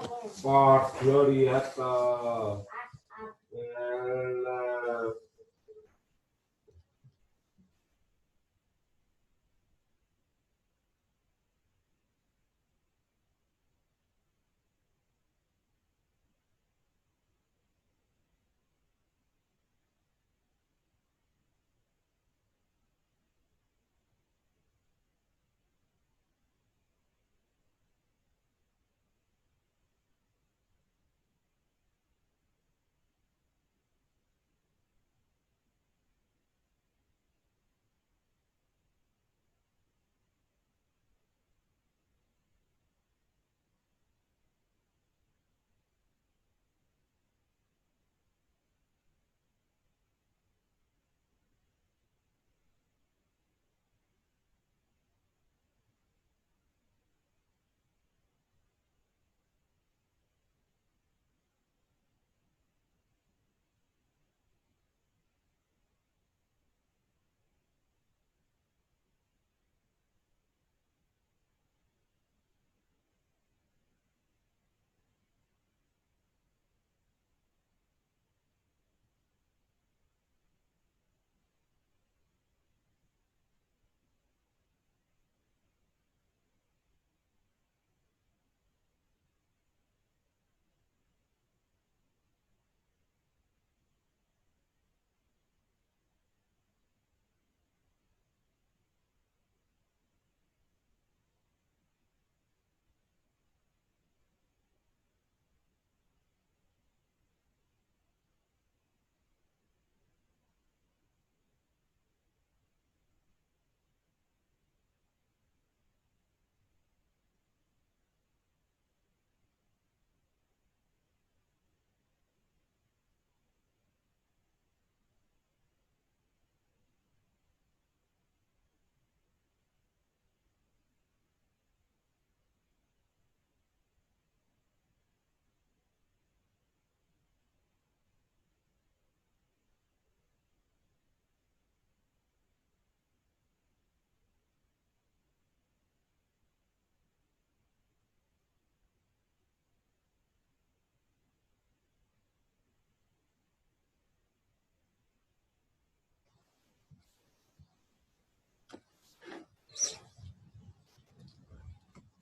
Por gloriata.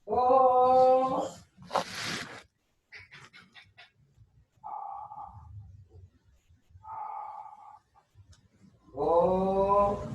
Oh. Oh.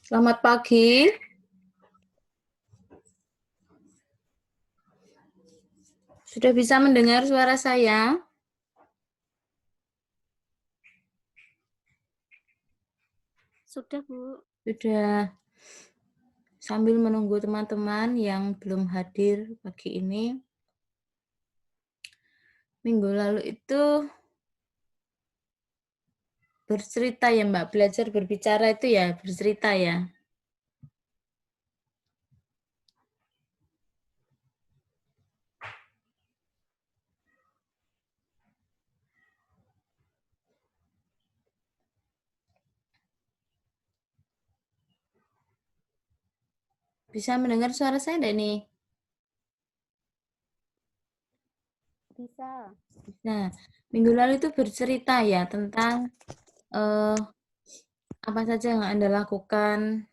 Selamat pagi. Sudah bisa mendengar suara saya? Sudah, Bu. Sudah. Sambil menunggu teman-teman yang belum hadir pagi ini. Minggu lalu itu bercerita ya Mbak, belajar berbicara itu ya, bercerita ya. Bisa mendengar suara saya enggak nih? Bisa. Nah, minggu lalu itu bercerita ya tentang apa saja yang Anda lakukan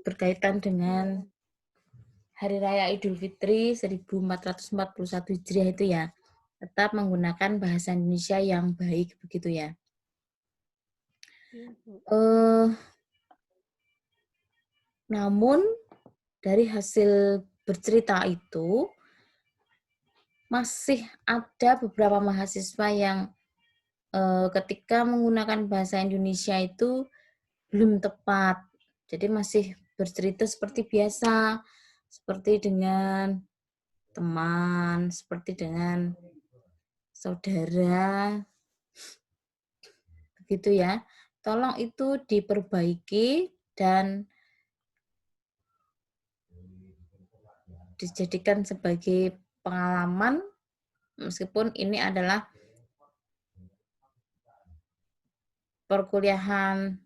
berkaitan dengan Hari Raya Idul Fitri 1441 Hijriah itu ya. Tetap menggunakan bahasa Indonesia yang baik begitu ya. Iya, Bu. Namun dari hasil bercerita itu masih ada beberapa mahasiswa yang ketika menggunakan bahasa Indonesia itu belum tepat. Jadi masih bercerita seperti biasa, seperti dengan teman, seperti dengan saudara, begitu ya. Tolong itu diperbaiki dan dijadikan sebagai pengalaman, meskipun ini adalah perkuliahan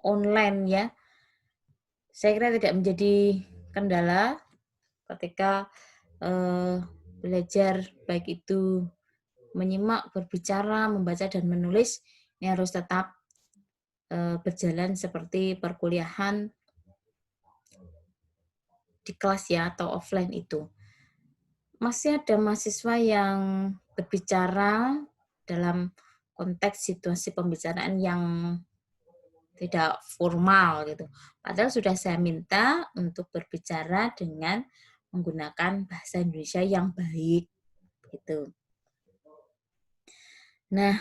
online ya. Saya kira tidak menjadi kendala ketika belajar, baik itu menyimak, berbicara, membaca, dan menulis, ini harus tetap berjalan seperti perkuliahan di kelas ya, atau offline itu. Masih ada mahasiswa yang berbicara dalam konteks situasi pembicaraan yang tidak formal gitu. Padahal sudah saya minta untuk berbicara dengan menggunakan bahasa Indonesia yang baik gitu. Nah,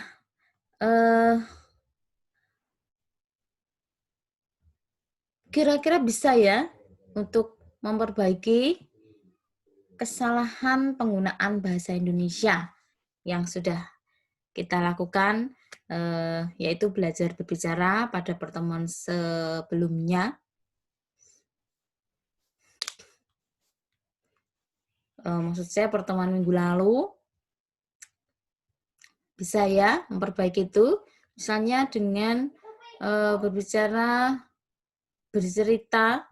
kira-kira bisa ya untuk memperbaiki kesalahan penggunaan bahasa Indonesia yang sudah kita lakukan, yaitu belajar berbicara pada pertemuan sebelumnya. Maksud saya pertemuan minggu lalu, bisa ya memperbaiki itu, misalnya dengan berbicara, bercerita,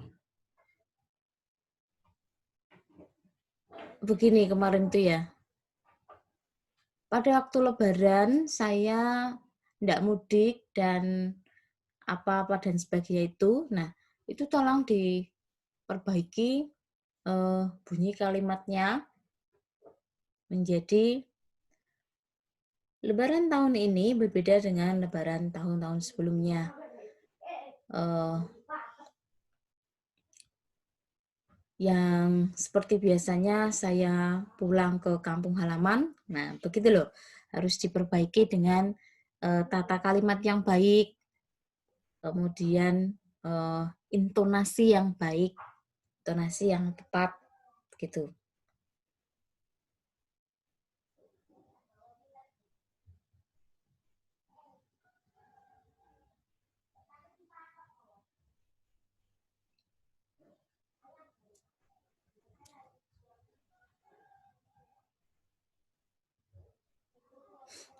begini kemarin itu ya. Pada waktu Lebaran saya tidak mudik dan apa-apa dan sebagainya itu. Nah, itu tolong diperbaiki bunyi kalimatnya menjadi Lebaran tahun ini berbeda dengan Lebaran tahun-tahun sebelumnya. Yang seperti biasanya saya pulang ke kampung halaman. Nah, begitu loh. Harus diperbaiki dengan tata kalimat yang baik, kemudian intonasi yang baik, intonasi yang tepat, gitu.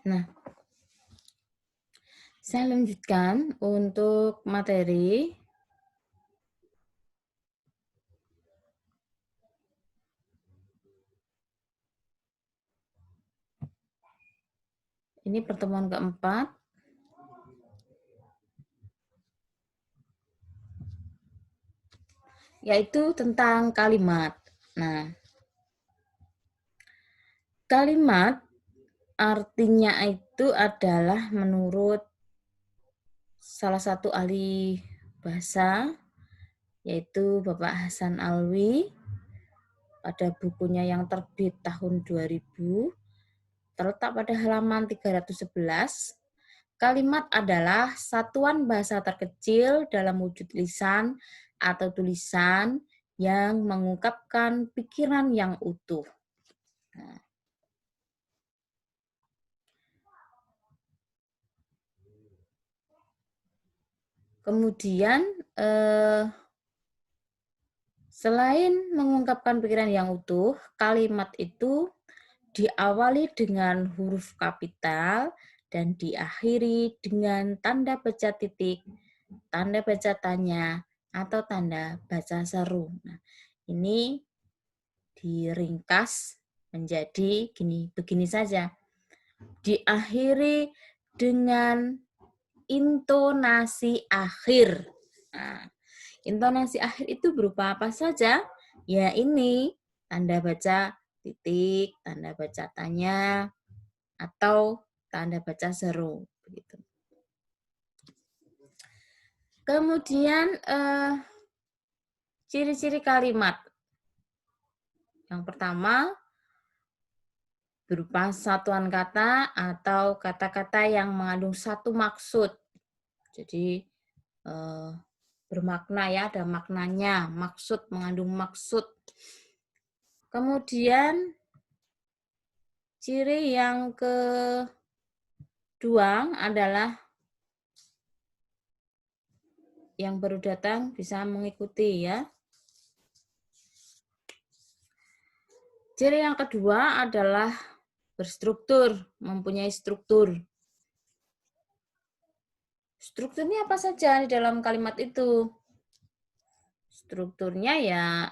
Nah, saya lanjutkan untuk materi. Ini pertemuan keempat. Yaitu tentang kalimat. Nah, kalimat artinya itu adalah menurut salah satu ahli bahasa, yaitu Bapak Hasan Alwi, pada bukunya yang terbit tahun 2000, terletak pada halaman 311, kalimat adalah satuan bahasa terkecil dalam wujud lisan atau tulisan yang mengungkapkan pikiran yang utuh. Nah, kemudian selain mengungkapkan pikiran yang utuh, kalimat itu diawali dengan huruf kapital dan diakhiri dengan tanda baca titik, tanda baca tanya, atau tanda baca seru. Nah, ini diringkas menjadi begini saja. Diakhiri dengan intonasi akhir. Nah, intonasi akhir itu berupa apa saja? Ya ini, tanda baca titik, tanda baca tanya, atau tanda baca seru. Begitu. Kemudian ciri-ciri kalimat. Yang pertama, berupa satuan kata atau kata-kata yang mengandung satu maksud. Jadi bermakna ya, ada maknanya, maksud, mengandung maksud. Kemudian ciri yang kedua adalah yang baru datang bisa mengikuti ya. Ciri yang kedua adalah berstruktur, mempunyai struktur. Strukturnya apa saja di dalam kalimat itu? Strukturnya ya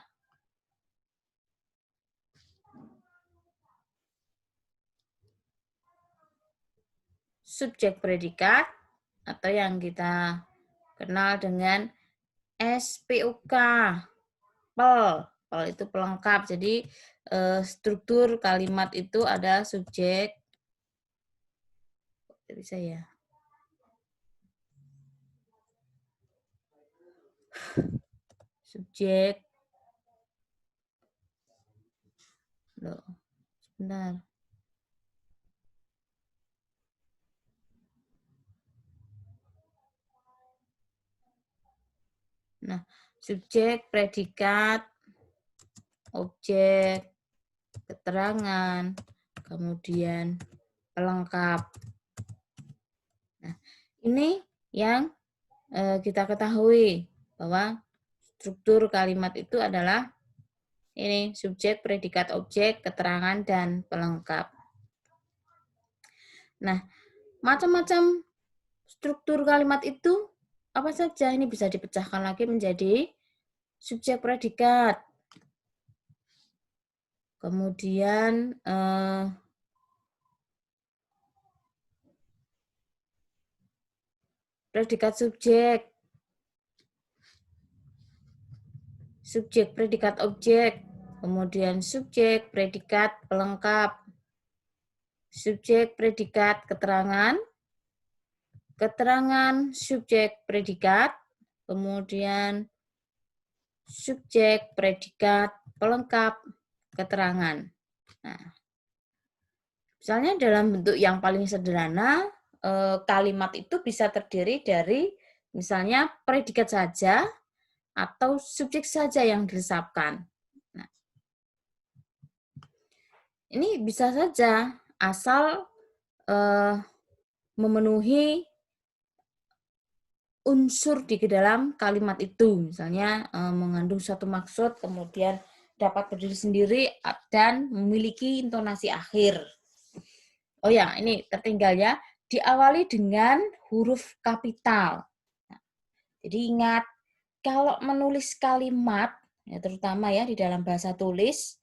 subjek predikat atau yang kita kenal dengan SPOK. Pel itu pelengkap. Jadi struktur kalimat itu ada subjek. Bisa ya. Subjek. Loh, sebentar. Nah, subjek, predikat, objek, keterangan, kemudian pelengkap. Nah, ini yang kita ketahui bahwa struktur kalimat itu adalah ini subjek, predikat, objek, keterangan, dan pelengkap. Nah, macam-macam struktur kalimat itu apa saja? Ini bisa dipecahkan lagi menjadi subjek, predikat. Kemudian predikat subjek, subjek, predikat, objek, kemudian subjek, predikat, pelengkap, subjek, predikat, keterangan, keterangan, subjek, predikat, kemudian subjek, predikat, pelengkap, keterangan. Nah, misalnya dalam bentuk yang paling sederhana, kalimat itu bisa terdiri dari misalnya predikat saja atau subjek saja yang diresapkan. Nah, ini bisa saja asal memenuhi unsur di dalam kalimat itu, misalnya mengandung suatu maksud, kemudian dapat berdiri sendiri dan memiliki intonasi akhir. Oh ya, ini tertinggal ya, diawali dengan huruf kapital. Nah, jadi ingat, kalau menulis kalimat, ya terutama ya di dalam bahasa tulis,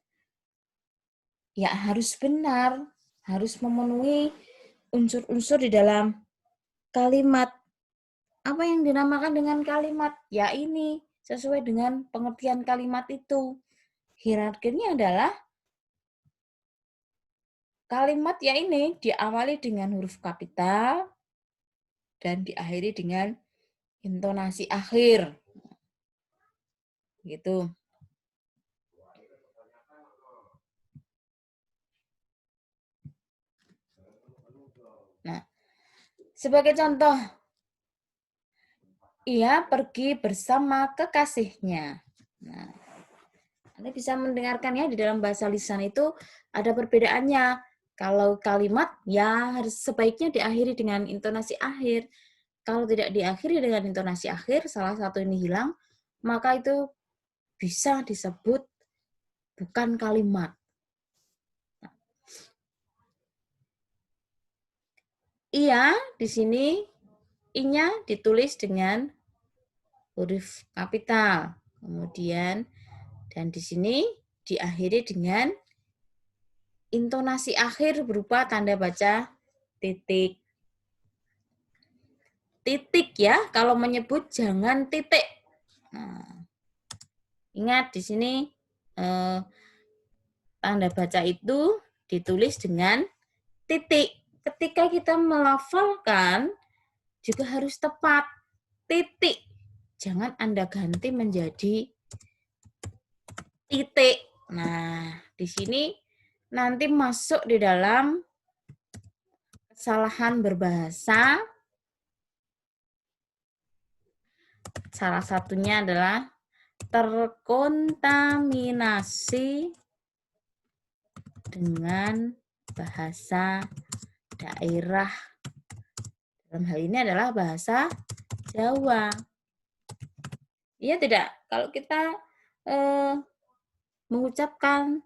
ya harus benar, harus memenuhi unsur-unsur di dalam kalimat. Apa yang dinamakan dengan kalimat? Ya ini, sesuai dengan pengertian kalimat itu. Hierarkinya adalah kalimat ya ini diawali dengan huruf kapital dan diakhiri dengan intonasi akhir. Gitu. Nah, sebagai contoh, ia pergi bersama kekasihnya. Nah, Anda bisa mendengarkan ya di dalam bahasa lisan itu ada perbedaannya. Kalau kalimat ya harus sebaiknya diakhiri dengan intonasi akhir. Kalau tidak diakhiri dengan intonasi akhir, salah satu ini hilang, maka itu bisa disebut bukan kalimat. Ia di sini I-nya ditulis dengan huruf kapital. Kemudian dan di sini diakhiri dengan intonasi akhir berupa tanda baca titik. Titik ya, kalau menyebut jangan titik. Nah, ingat di sini tanda baca itu ditulis dengan titik. Ketika kita melafalkan juga harus tepat. Titik. Jangan Anda ganti menjadi titik. Nah, di sini nanti masuk di dalam kesalahan berbahasa. Salah satunya adalah terkontaminasi dengan bahasa daerah. Dalam hal ini adalah bahasa Jawa. Iya tidak? Kalau kita mengucapkan,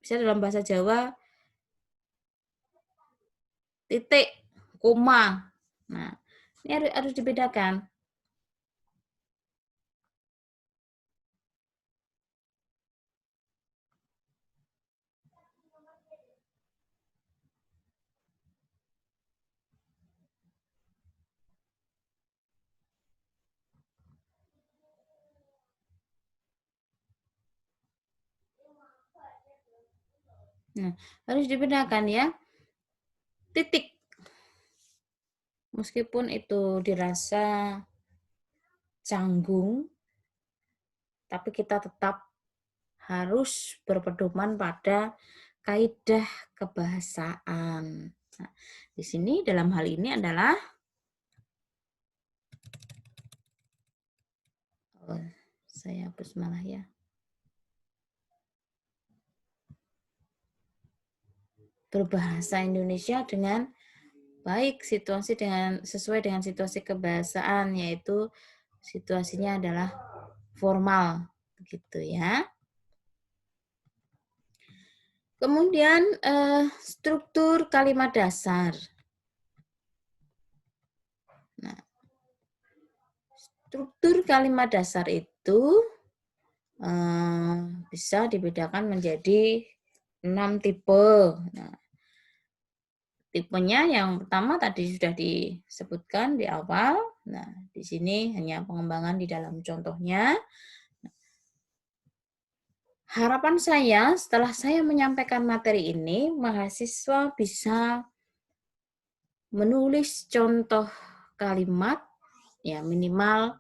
bisa dalam bahasa Jawa, titik, koma. Nah, ini harus dibedakan. Nah, harus dibedakan ya. Titik. Meskipun itu dirasa canggung, tapi kita tetap harus berpedoman pada kaidah kebahasaan. Nah, di sini dalam hal ini adalah saya hapus malah ya. Berbahasa Indonesia dengan baik, situasi sesuai dengan situasi kebahasaan, yaitu situasinya adalah formal, begitu ya. Kemudian struktur kalimat dasar. Nah, struktur kalimat dasar itu bisa dibedakan menjadi 6 tipe. Nah, tipenya yang pertama tadi sudah disebutkan di awal. Nah, di sini hanya pengembangan di dalam contohnya. Harapan saya setelah saya menyampaikan materi ini, mahasiswa bisa menulis contoh kalimat, ya minimal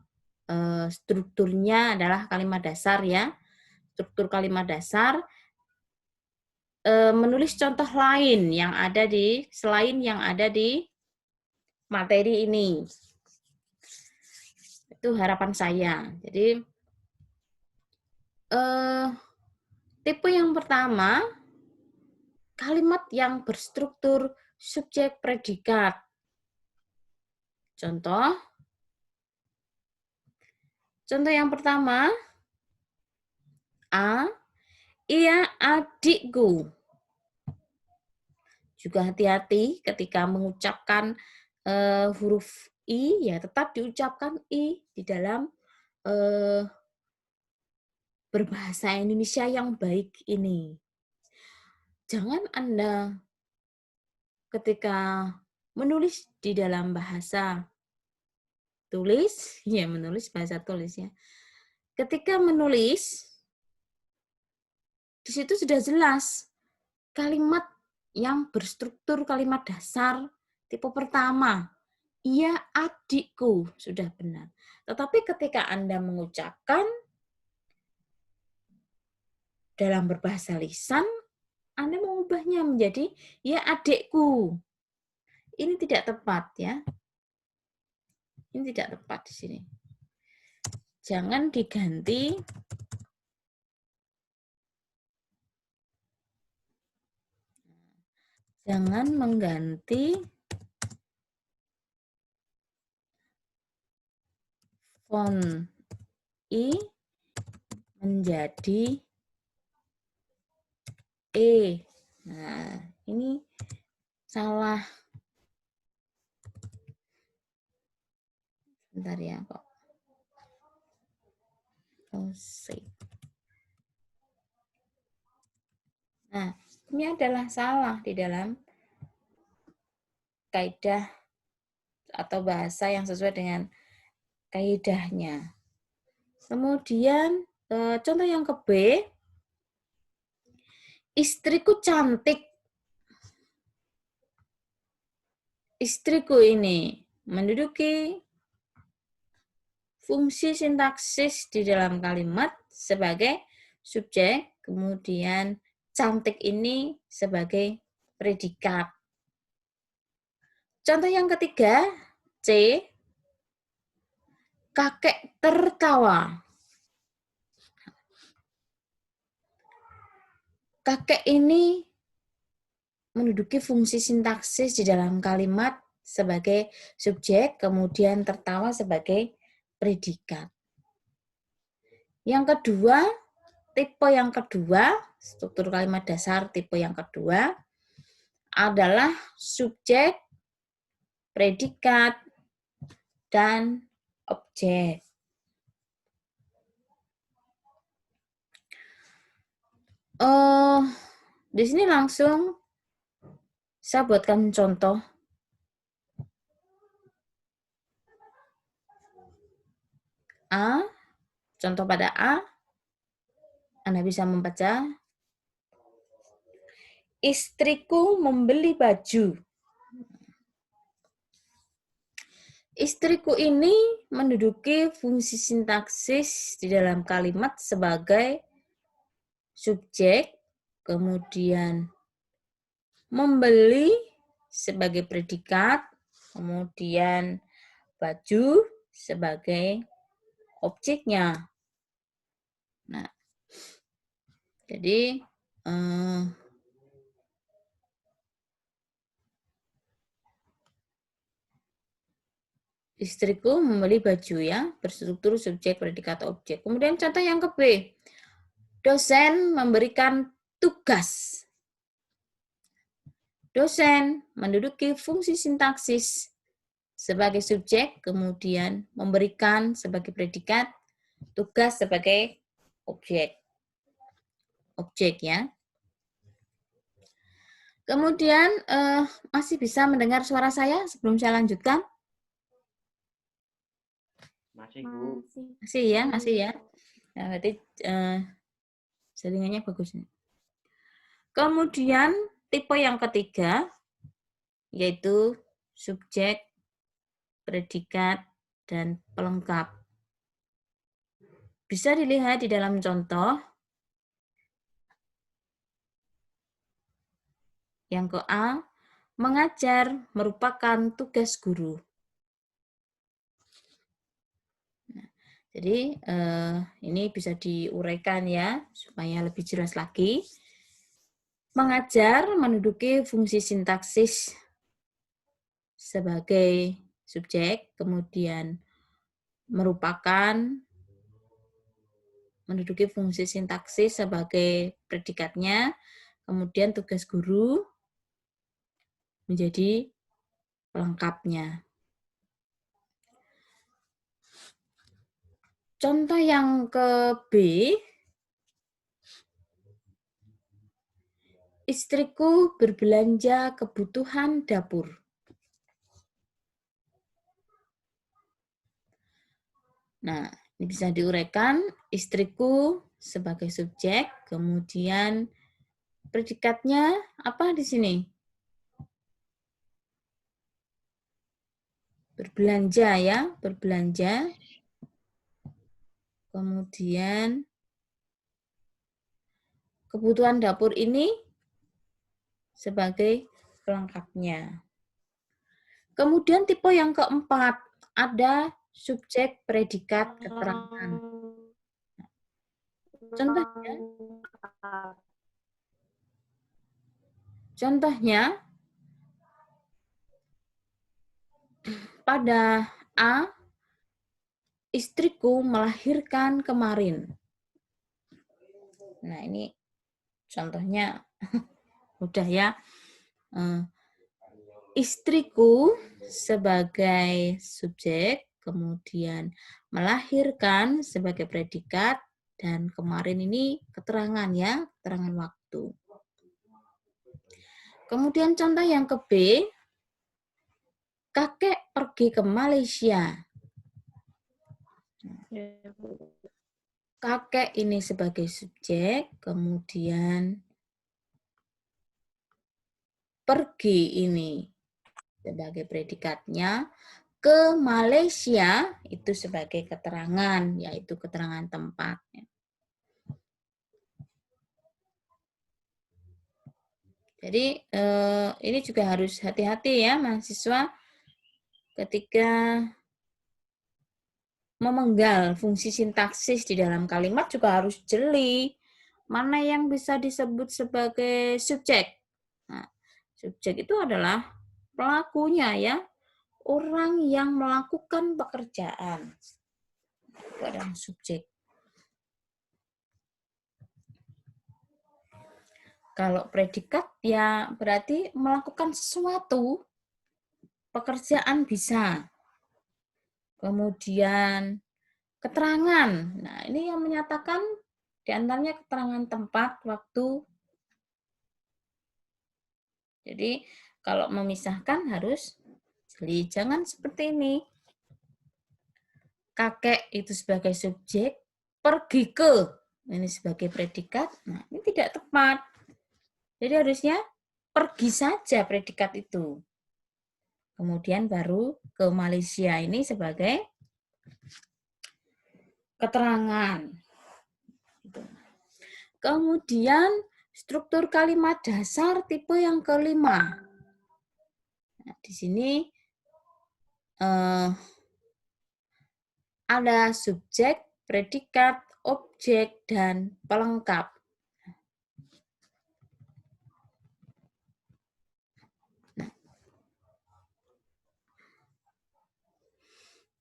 strukturnya adalah kalimat dasar ya. Struktur kalimat dasar, menulis contoh lain yang ada selain yang ada di materi ini. Itu harapan saya. Jadi tipe yang pertama, kalimat yang berstruktur subjek predikat. Contoh yang pertama, A, iya adikku. Juga hati-hati ketika mengucapkan huruf I, ya tetap diucapkan I di dalam berbahasa Indonesia yang baik ini. Jangan Anda ketika menulis di dalam bahasa tulis, ya menulis bahasa tulis ya. Ketika menulis, di situ sudah jelas kalimat yang berstruktur kalimat dasar tipe pertama. Iya adikku, sudah benar. Tetapi ketika Anda mengucapkan dalam berbahasa lisan, Anda mengubahnya menjadi ya adikku. Ini tidak tepat ya. Ini tidak tepat di sini. Jangan diganti mengganti font I menjadi E. Nah, ini salah. Bentar ya, kok. Nah, ini adalah salah di dalam kaidah atau bahasa yang sesuai dengan kaidahnya. Kemudian, contoh yang ke B, istriku cantik. Istriku ini menduduki fungsi sintaksis di dalam kalimat sebagai subjek, kemudian cantik ini sebagai predikat. Contoh yang ketiga, C. Kakek tertawa. Kakek ini menduduki fungsi sintaksis di dalam kalimat sebagai subjek, kemudian tertawa sebagai predikat. Yang kedua, tipe yang kedua, struktur kalimat dasar tipe yang kedua adalah subjek, predikat, dan objek. Di sini langsung saya buatkan contoh. A, contoh pada A, Anda bisa membaca, istriku membeli baju. Istriku ini menduduki fungsi sintaksis di dalam kalimat sebagai subjek, kemudian membeli sebagai predikat, kemudian baju sebagai objeknya. Nah, jadi istriku membeli baju ya, berstruktur subjek, predikat, objek. Kemudian contoh yang ke B. Dosen memberikan tugas. Dosen menduduki fungsi sintaksis sebagai subjek, kemudian memberikan sebagai predikat, tugas sebagai objek. Objek ya. Kemudian masih bisa mendengar suara saya sebelum saya lanjutkan? Masih, Bu. Masih ya, masih ya. Nah, berarti jaringannya bagus. Kemudian tipe yang ketiga yaitu subjek, predikat, dan pelengkap. Bisa dilihat di dalam contoh. Yang ke A, mengajar merupakan tugas guru. Nah, jadi ini bisa diuraikan ya, supaya lebih jelas lagi. Mengajar menduduki fungsi sintaksis sebagai subjek, kemudian menduduki fungsi sintaksis sebagai predikatnya, kemudian tugas guru menjadi pelengkapnya. Contoh yang ke B, istriku berbelanja kebutuhan dapur. Nah, ini bisa diuraikan, istriku sebagai subjek, kemudian predikatnya apa di sini? Berbelanja ya, berbelanja. Kemudian kebutuhan dapur ini sebagai pelengkapnya. Kemudian tipe yang keempat, ada subjek, predikat, keterangan. Contohnya pada A, istriku melahirkan kemarin. Nah, ini contohnya mudah ya. Istriku sebagai subjek, kemudian melahirkan sebagai predikat, dan kemarin ini keterangan ya, keterangan waktu. Kemudian contoh yang ke B, kakek pergi ke Malaysia. Kakek ini sebagai subjek, kemudian pergi ini sebagai predikatnya, ke Malaysia itu sebagai keterangan, yaitu keterangan tempat. Jadi ini juga harus hati-hati ya mahasiswa ketika memenggal fungsi sintaksis di dalam kalimat juga harus jeli. Mana yang bisa disebut sebagai subjek? Nah, subjek itu adalah pelakunya ya, orang yang melakukan pekerjaan. Itu adalah subjek. Kalau predikat ya berarti melakukan sesuatu, pekerjaan bisa. Kemudian keterangan. Nah, ini yang menyatakan di antaranya keterangan tempat, waktu. Jadi, kalau memisahkan harus jeli. Jangan seperti ini. Kakek itu sebagai subjek, pergi ke ini sebagai predikat. Nah, ini tidak tepat. Jadi harusnya pergi saja predikat itu. Kemudian baru ke Malaysia ini sebagai keterangan. Kemudian struktur kalimat dasar tipe yang kelima. Nah, di sini ada subjek, predikat, objek, dan pelengkap.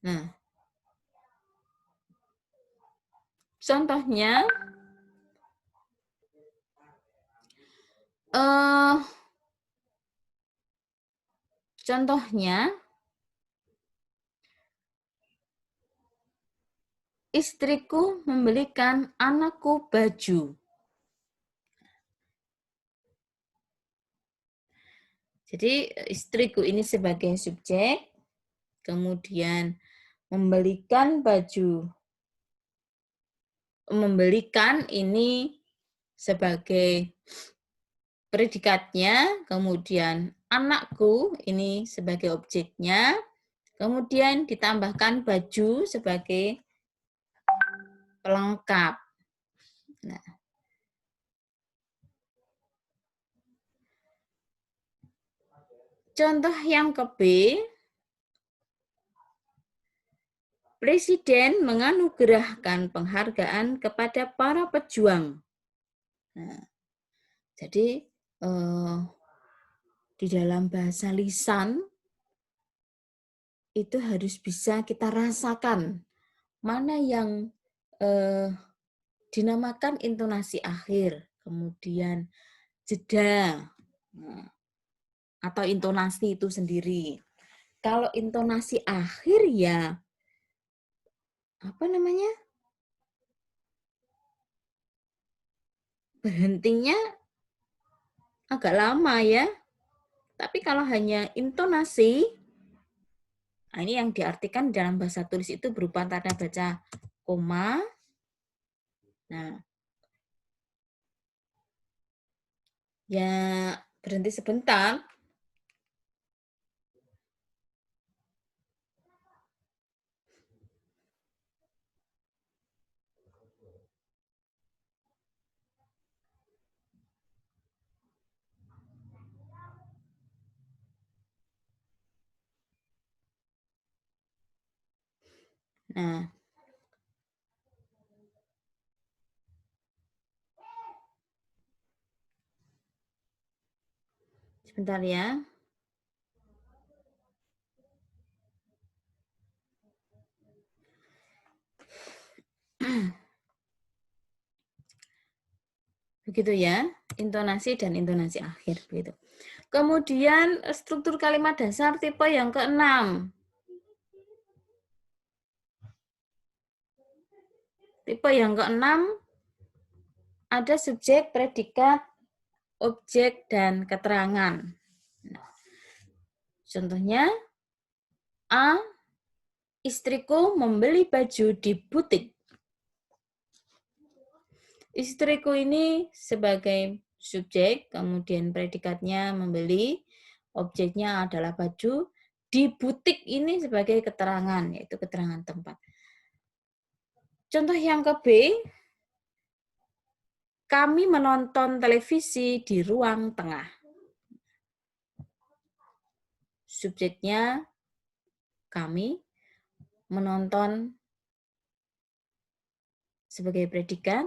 Nah, contohnya, istriku membelikan anakku baju. Jadi istriku ini sebagai subjek, kemudian membelikan baju. Membelikan ini sebagai predikatnya, kemudian anakku ini sebagai objeknya, kemudian ditambahkan baju sebagai pelengkap. Nah, contoh yang ke B, Presiden menganugerahkan penghargaan kepada para pejuang. Nah, jadi di dalam bahasa lisan itu harus bisa kita rasakan mana yang dinamakan intonasi akhir, kemudian jeda, atau intonasi itu sendiri. Kalau intonasi akhir ya, apa namanya? Berhentinya agak lama ya. Tapi kalau hanya intonasi, nah ini yang diartikan dalam bahasa tulis itu berupa tanda baca koma. Nah, ya berhenti sebentar. Nah, sebentar ya. Begitu ya, intonasi dan intonasi akhir begitu. Kemudian struktur kalimat dasar tipe yang ke-6. Tipe yang ke-6 ada subjek, predikat, objek, dan keterangan. Nah, contohnya, A, istriku membeli baju di butik. Istriku ini sebagai subjek, kemudian predikatnya membeli, objeknya adalah baju, di butik ini sebagai keterangan, yaitu keterangan tempat. Contoh yang ke B, kami menonton televisi di ruang tengah. subjeknya kami, menonton sebagai predikat,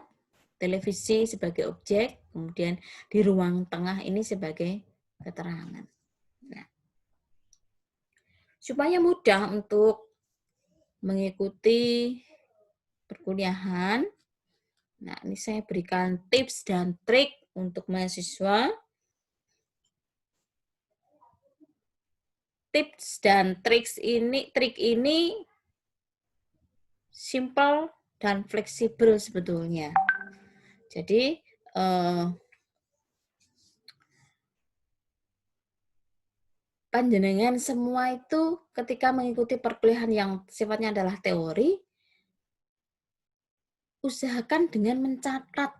televisi sebagai objek, kemudian di ruang tengah ini sebagai keterangan. Nah, supaya mudah untuk mengikuti perkuliahan, nah ini saya berikan tips dan trik untuk mahasiswa. Tips dan trik ini simple dan fleksibel sebetulnya. Jadi panjenengan semua itu ketika mengikuti perkuliahan yang sifatnya adalah teori, usahakan dengan mencatat.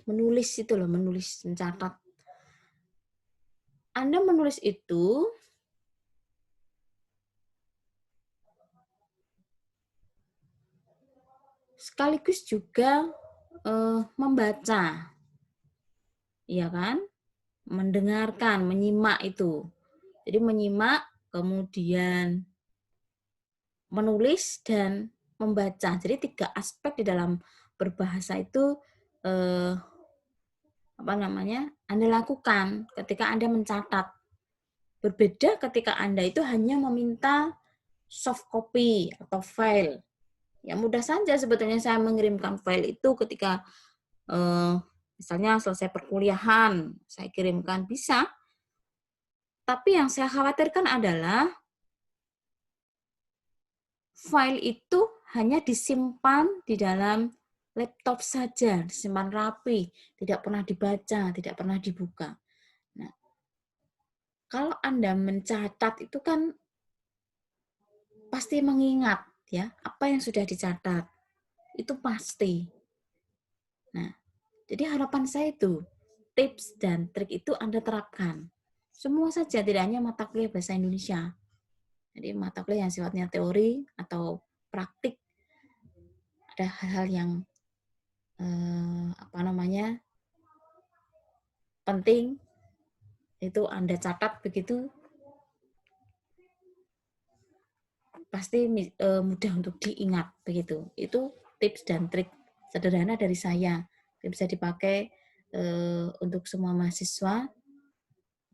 Menulis itu loh, menulis, mencatat. Anda menulis itu sekaligus juga membaca. Iya kan? Mendengarkan, menyimak itu. Jadi menyimak, kemudian menulis dan membaca. Jadi 3 aspek di dalam berbahasa itu Anda lakukan ketika Anda mencatat. Berbeda ketika Anda itu hanya meminta soft copy atau file. Ya mudah saja sebetulnya saya mengirimkan file itu ketika misalnya selesai perkuliahan, saya kirimkan bisa. Tapi yang saya khawatirkan adalah file itu hanya disimpan di dalam laptop saja, disimpan rapi, tidak pernah dibaca, tidak pernah dibuka. Nah, kalau Anda mencatat itu kan pasti mengingat ya apa yang sudah dicatat. Itu pasti. Nah, jadi harapan saya itu tips dan trik itu Anda terapkan. Semua saja, tidak hanya mata kuliah bahasa Indonesia. Jadi mata kuliah yang sifatnya teori atau praktik, ada hal-hal yang penting itu Anda catat, begitu pasti mudah untuk diingat begitu. Itu tips dan trik sederhana dari saya yang bisa dipakai untuk semua mahasiswa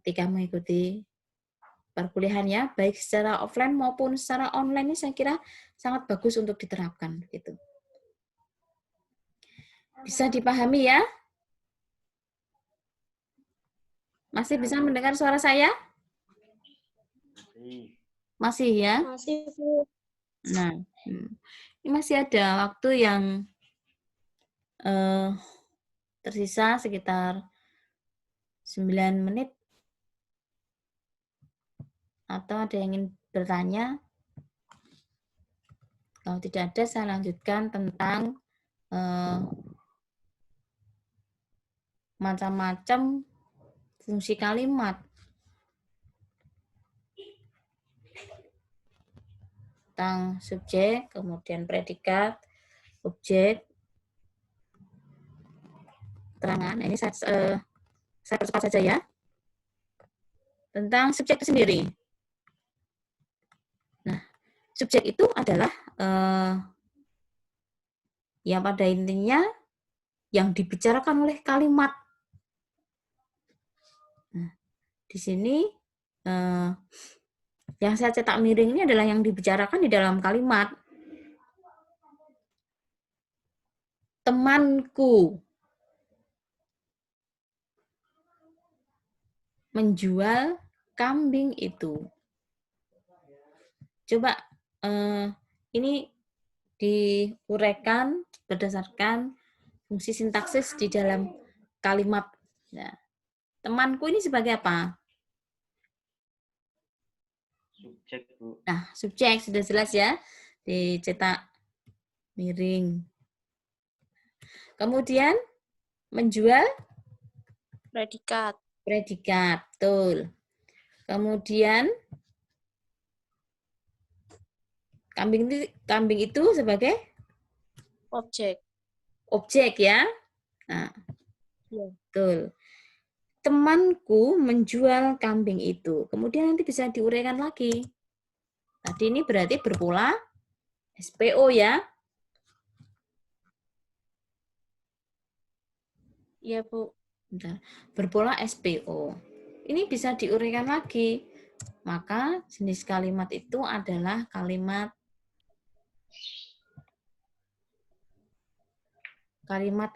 ketika mengikuti perkuliahannya, baik secara offline maupun secara online. Ini saya kira sangat bagus untuk diterapkan gitu. Bisa dipahami ya? Masih bisa mendengar suara saya? Masih ya? Masih, Bu. Nah, ini masih ada waktu yang tersisa sekitar 9 menit. Atau ada yang ingin bertanya? Kalau tidak ada, saya lanjutkan tentang macam-macam fungsi kalimat. Tentang subjek, kemudian predikat, objek, keterangan. Ini saya percepat saja ya. Tentang subjek itu sendiri. Nah, subjek itu adalah yang pada intinya yang dibicarakan oleh kalimat. Nah, di sini yang saya cetak miring ini adalah yang dibicarakan di dalam kalimat. Temanku menjual kambing itu. Coba ini diuraikan berdasarkan fungsi sintaksis di dalam kalimat. Nah, temanku ini sebagai apa? Subjek, Bu. Nah, subjek sudah jelas ya, dicetak miring. Kemudian menjual Predikat. predikat, betul. Kemudian kambing itu sebagai Objek. objek ya. Nah, Ya. betul. temanku menjual kambing itu. Kemudian nanti bisa diuraikan lagi. Tadi ini berarti berpola SPO ya. Iya, Bu. Bentar. Berpola SPO. Ini bisa diuraikan lagi. Maka jenis kalimat itu adalah kalimat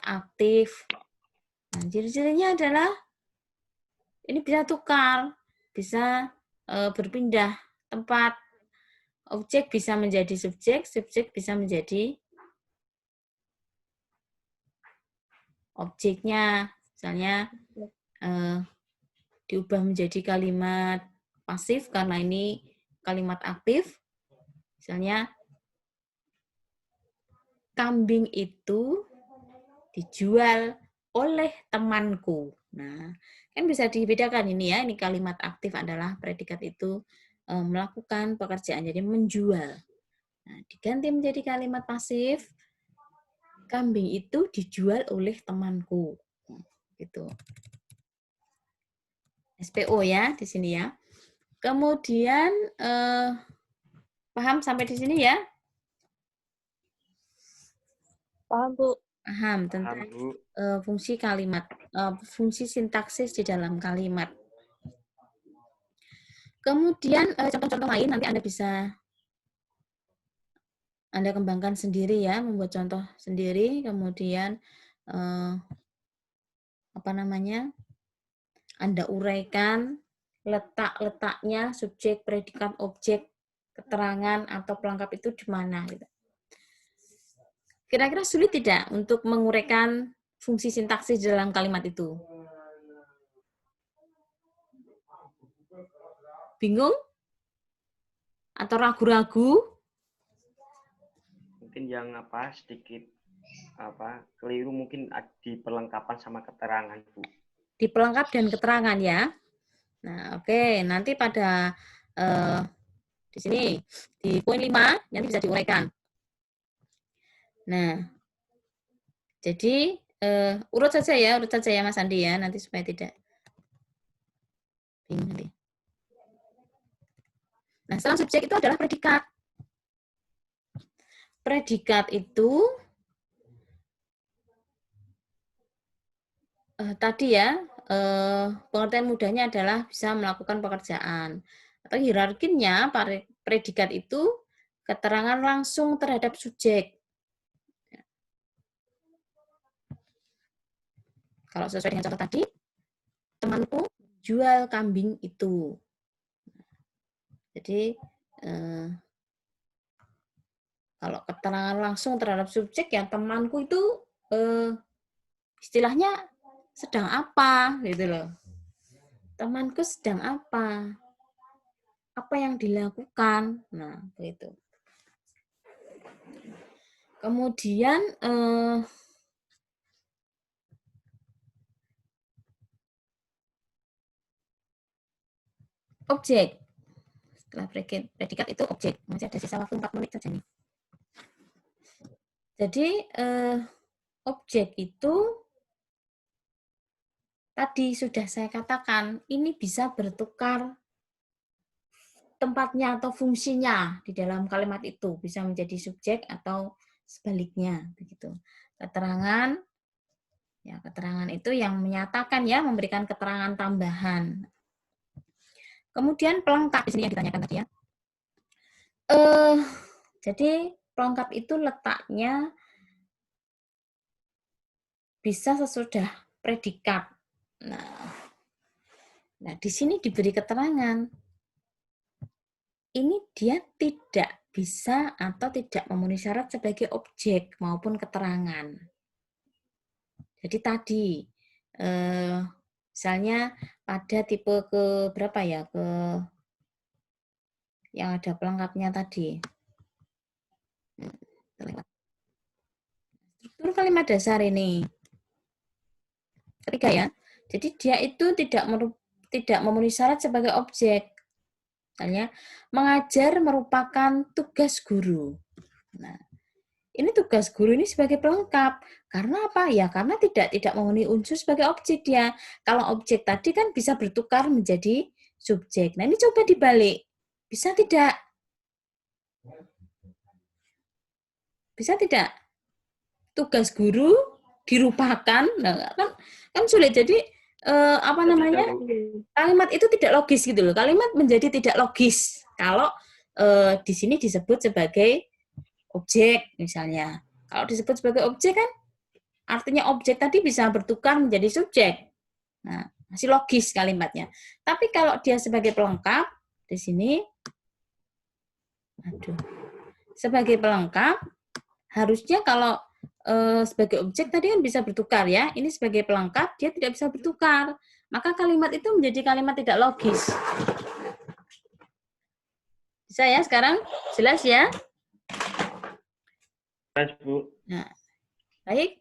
aktif. Nah, ciri-cirinya adalah ini bisa tukar, bisa berpindah tempat. Objek bisa menjadi subjek, subjek bisa menjadi objeknya. Misalnya diubah menjadi kalimat pasif karena ini kalimat aktif. Misalnya, kambing itu dijual oleh temanku. Nah, kan bisa dibedakan ini ya. Ini kalimat aktif adalah predikat itu melakukan pekerjaan, jadi menjual. Nah, diganti menjadi kalimat pasif, kambing itu dijual oleh temanku. Gitu. SPO ya di sini ya. Kemudian paham sampai di sini ya? Paham, Bu. Paham Paham, tentang Bu. fungsi kalimat, fungsi sintaksis di dalam kalimat. Kemudian contoh-contoh lain nanti Anda bisa Anda kembangkan sendiri ya, membuat contoh sendiri, kemudian Anda uraikan letak-letaknya subjek, predikat, objek, keterangan atau pelengkap itu di mana gitu. Kira-kira sulit tidak untuk menguraikan fungsi sintaksis dalam kalimat itu? Bingung? Atau ragu-ragu? Mungkin yang sedikit keliru mungkin di perlengkapan sama keterangan, Bu. Di pelengkap dan keterangan ya. Nah, oke, nanti pada di sini di poin 5 nanti bisa diuraikan. Nah, jadi urut saja ya Mas Andi ya, nanti supaya tidak bingung nanti. Nah, setelah subjek itu adalah predikat. Predikat itu tadi ya, pengertian mudahnya adalah bisa melakukan pekerjaan. Atau hierarkinya, predikat itu keterangan langsung terhadap subjek. Kalau sesuai dengan contoh tadi, temanku jual kambing itu. Jadi, kalau keterangan langsung terhadap subjek, ya temanku itu istilahnya sedang apa, gitu loh. Temanku sedang apa? Apa yang dilakukan? Nah, begitu. Kemudian, objek. Setelah predikat itu objek. Masih ada sisa waktu 4 menit saja nih. Jadi, objek itu tadi sudah saya katakan, ini bisa bertukar tempatnya atau fungsinya di dalam kalimat itu. Bisa menjadi subjek atau sebaliknya. Begitu. Keterangan, ya keterangan itu yang menyatakan ya, memberikan keterangan tambahan. Kemudian pelengkap di sini yang ditanyakan tadi ya. Jadi pelengkap itu letaknya bisa sesudah predikat. Nah, di sini diberi keterangan. Ini dia tidak bisa atau tidak memenuhi syarat sebagai objek maupun keterangan. Jadi tadi, misalnya pada tipe ke berapa ya, ke yang ada pelengkapnya tadi. Struktur kalimat dasar ini. Ketiga ya. Jadi dia itu tidak memenuhi syarat sebagai objek. Misalnya, mengajar merupakan tugas guru. Nah, ini tugas guru ini sebagai pelengkap. Karena apa? Ya karena tidak memenuhi unsur sebagai objek dia. Kalau objek tadi kan bisa bertukar menjadi subjek. Nah, ini coba dibalik. Bisa tidak? Bisa tidak? Tugas guru dirupakan. Nah, kan sulit. Jadi apa namanya? Kalimat itu tidak logis gitu loh. Kalimat menjadi tidak logis kalau di sini disebut sebagai objek misalnya. Kalau disebut sebagai objek kan artinya objek tadi bisa bertukar menjadi subjek. Nah, masih logis kalimatnya. Tapi kalau dia sebagai pelengkap di sini sebagai pelengkap harusnya kalau sebagai objek tadi kan bisa bertukar ya. Ini sebagai pelengkap dia tidak bisa bertukar. Maka kalimat itu menjadi kalimat tidak logis. Bisa ya sekarang? Jelas ya? Jelas, Bu. Nah, baik.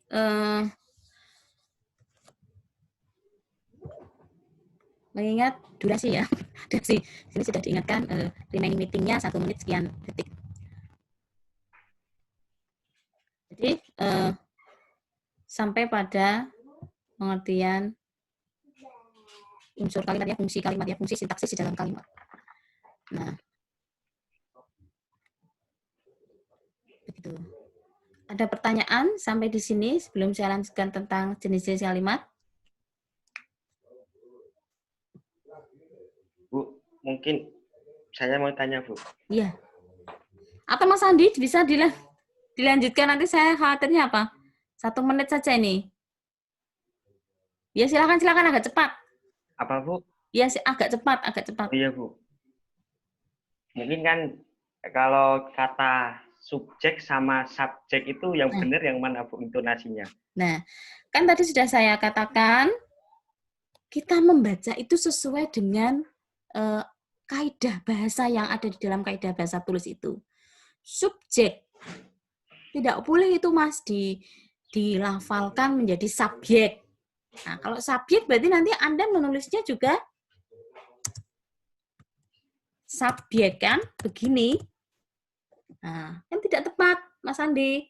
Mengingat durasi ya. Durasi. Sini sudah diingatkan remaining meeting-nya 1 menit sekian detik. Jadi sampai pada pengertian unsur kalimat ya, fungsi sintaksis di dalam kalimat. Nah, begitu. Ada pertanyaan sampai di sini sebelum saya lanjutkan tentang jenis-jenis kalimat? Bu, mungkin saya mau tanya, Bu. Iya. Atau Mas Andi bisa dilanjutkan, nanti saya khawatirnya apa? 1 menit saja ini. Ya silakan agak cepat. Apa, Bu? Ya agak cepat. Iya, Bu. Mungkin kan kalau kata subjek sama subjek itu yang benar yang mana, Bu, intonasinya? Nah, kan tadi sudah saya katakan kita membaca itu sesuai dengan kaidah bahasa yang ada di dalam kaidah bahasa tulis itu. Subjek tidak boleh itu Mas dilafalkan menjadi subjek. Nah, kalau subjek berarti nanti Anda menulisnya juga subjek kan begini. Nah, kan tidak tepat Mas Andi.